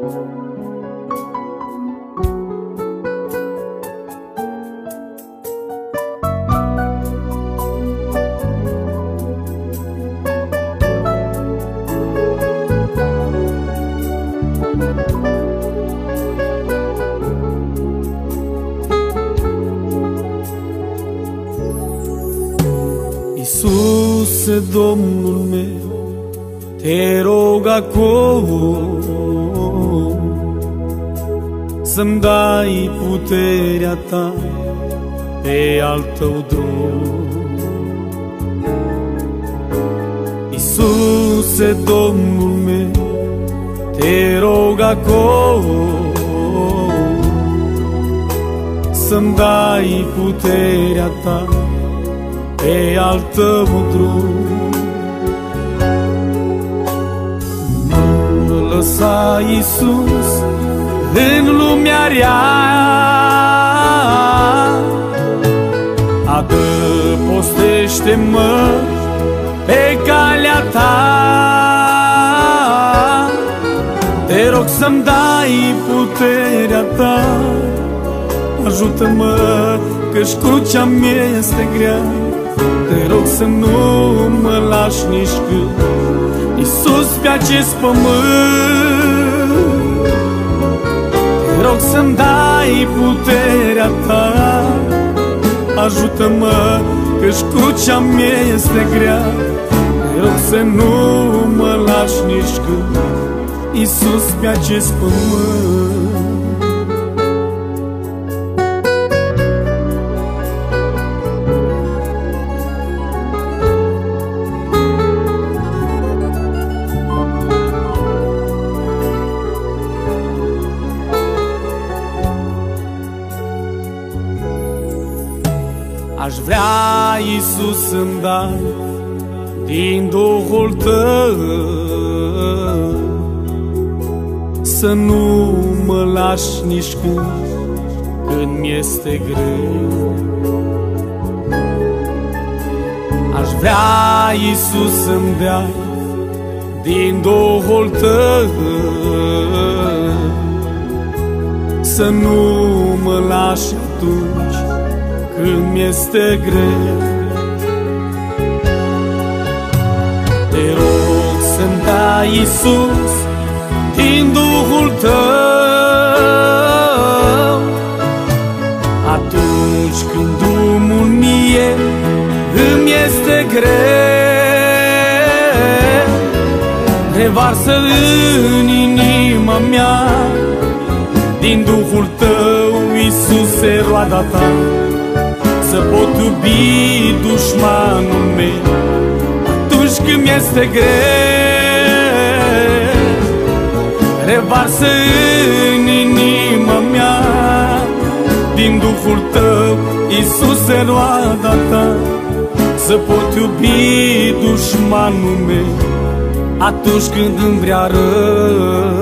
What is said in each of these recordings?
Iisuse, Domnul meu, te rog acum să-mi dai puterea ta pe al tău drum. Iisuse, Domnul meu, te rog acum să-mi dai puterea ta pe al tău drum. Nu lăsa, Iisus, în lumea rea, adăpostește-mă pe calea ta. Te rog să-mi dai puterea ta, ajută-mă, că-și crucea mie este grea. Te rog să nu mă lași nici când, Iisus, pe acest pământ. Te rog să-mi dai puterea ta, ajută-mă, că-și crucea mie este grea. Te rog să nu mă lași nici când, Iisus, pe acest pământ. Aș vrea, Iisus, să-mi dai din Duhul tău, să nu mă lași nici când mi-este greu. Aș vrea, Iisus, să-mi dai din Duhul tău, să nu mă lași atunci când mi-este greu. Te rog să-mi dai, Iisus, din Duhul tău, atunci când drumul mie îmi este greu. Revarsă în inima mea din Duhul tău, Iisuse, roada ta, să pot iubi dușmanul meu atunci când mi-este greu. Revarsă în inima mea din Duhul tău, Iisuse, roada ta, să pot iubi dușmanul meu atunci când îmi vrea rău.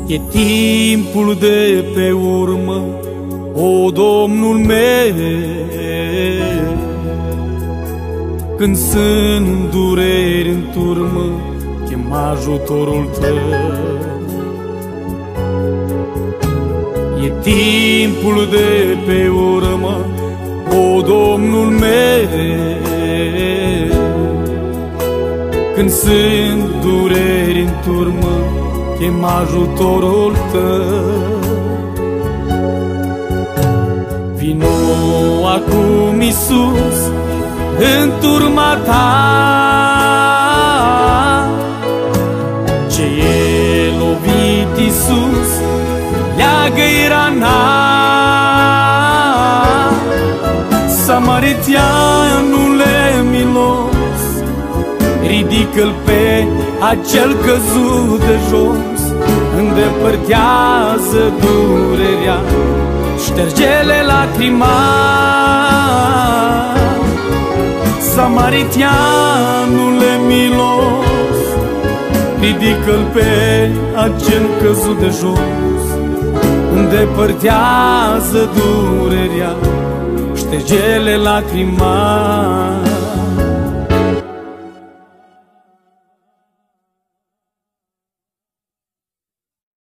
E timpul de pe urmă, o Domnul meu, când sunt dureri în turmă, chem ajutorul tău. E timpul de pe urmă, o Domnul meu, când sunt dureri în turmă, chem ajutorul tău. Vino acum, Iisus, în turma ta, ce e lovit, Iisus, leagă-i rana. Samaritianule milos, ridică-l pe acel căzut de jos, îndepărtează durerea, șterge-le lacrima. Samaritianule milos, ridică-l pe acel căzut de jos, îndepărtează durerea, șterge-le lacrima.